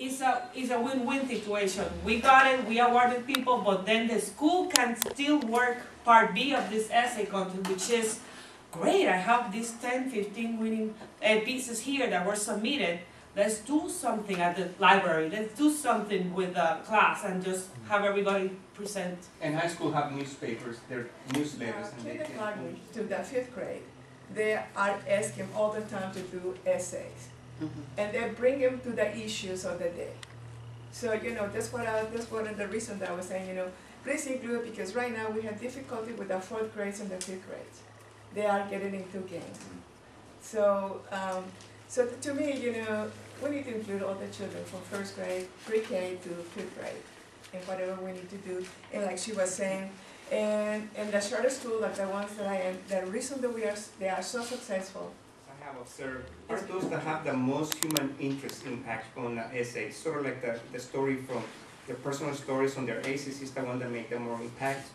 it's a win-win situation. We got it, we awarded people, but then the school can still work part B of this essay content, which is great. I have these 10, 15 winning pieces here that were submitted. Let's do something at the library. Let's do something with the class and just have everybody present. And high school have newspapers, their newsletters. And kindergarten to the 5th grade, they are asking all the time to do essays. And they bring them to the issues of the day. So, you know, that's one of the reasons that I was saying, you know, please include, because right now we have difficulty with the 4th grades and the 5th grades. They are getting into games. So, so to me, you know, we need to include all the children from 1st grade, pre-K to 5th grade, and whatever we need to do. And like she was saying, and the charter school, like the ones that I am, the reason that they are so successful. I have observed are those that have the most human interest impact on the essay. Sort of like the story from their personal stories on their essays is the one that make the more impact.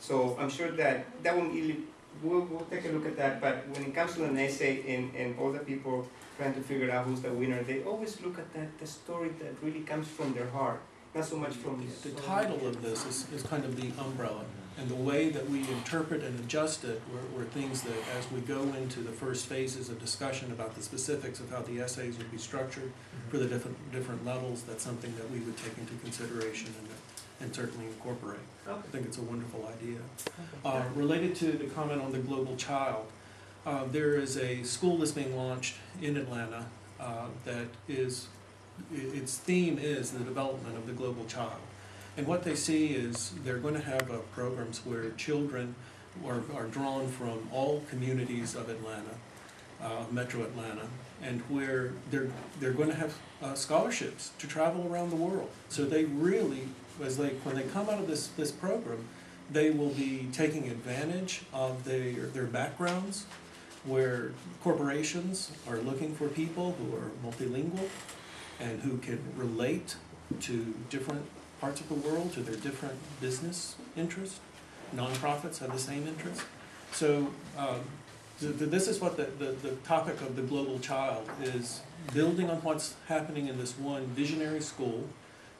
So I'm sure that one really, we'll take a look at that. But when it comes to an essay and all the people trying to figure out who's the winner, they always look at the story that really comes from their heart, not so much from the title of this is kind of the umbrella, and the way that we interpret and adjust it were things that, as we go into the first phases of discussion about the specifics of how the essays would be structured for the different levels, that's something that we would take into consideration and certainly incorporate. I think it's a wonderful idea. Related to the comment on the global child, there is a school that's being launched in Atlanta that is, its theme is the development of the global child. And what they see is they're going to have programs where children are drawn from all communities of Atlanta, Metro Atlanta, and where they're going to have scholarships to travel around the world. So they really, when they come out of this program, they will be taking advantage of their backgrounds, where corporations are looking for people who are multilingual and who can relate to different parts of the world, to their different business interests. Nonprofits have the same interests. So this is what the topic of the global child is, building on what's happening in this one visionary school.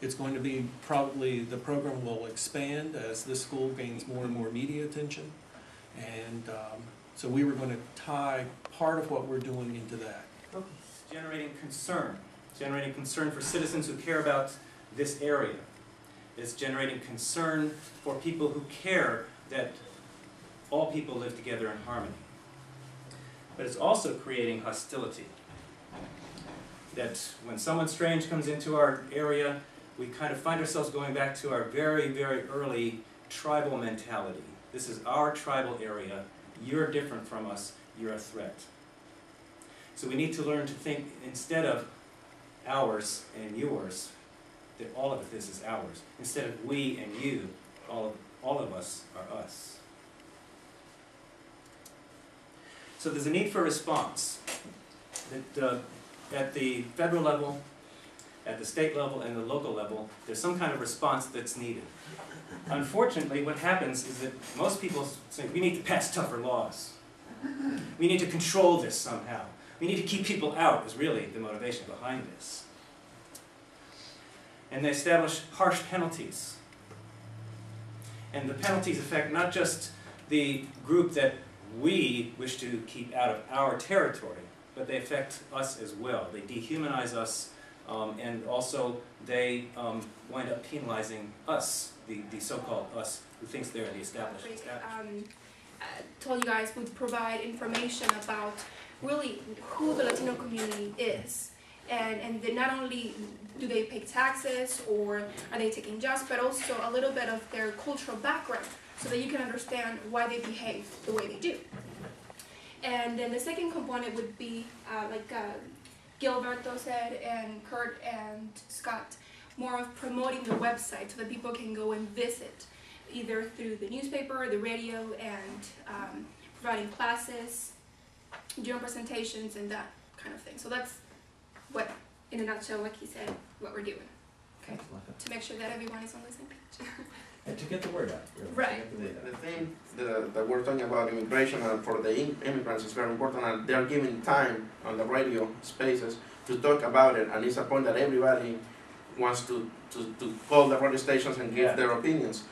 It's going to be probably, the program will expand as this school gains more and more media attention. And so we were going to tie part of what we're doing into that. Generating concern for citizens who care about this area. It's generating concern for people who care that all people live together in harmony. But it's also creating hostility. That when someone strange comes into our area, we kind of find ourselves going back to our very, very early tribal mentality. This is our tribal area. You're different from us. You're a threat. So we need to learn to think, instead of ours and yours, that all of this is ours. Instead of we and you, all of us are us. So there's a need for response. That, at the federal level, at the state level, and the local level, there's some kind of response that's needed. Unfortunately, what happens is that most people say, we need to pass tougher laws. We need to control this somehow. We need to keep people out, is really the motivation behind this. And they establish harsh penalties. And the penalties affect not just the group that we wish to keep out of our territory, but they affect us as well. They dehumanize us, and also they wind up penalizing us, the so-called us, who thinks they're the established. Told you guys would provide information about really who the Latino community is. And then not only do they pay taxes or are they taking jobs, but also a little bit of their cultural background so that you can understand why they behave the way they do. And then the second component would be, like Gilberto said, and Kurt and Scott, more of promoting the website so that people can go and visit, either through the newspaper or the radio, and providing classes, doing presentations, and that kind of thing. So that's what, in a nutshell, like he said, what we're doing. Okay. To make sure that everyone is on the same page. And to get the word out. Really. Right. The thing that we're talking about immigration and for the immigrants is very important, and they're giving time on the radio spaces to talk about it, and it's a point that everybody wants to call the radio stations and give Yeah. their opinions.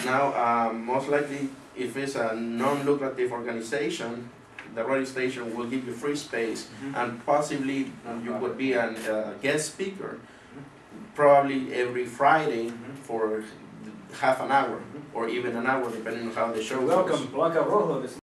Now, most likely, if it's a non-lucrative organization, the radio station will give you free space, and possibly you could be a guest speaker, probably every Friday for half an hour, or even an hour, depending on how the show goes. Welcome, Blanca Rojo this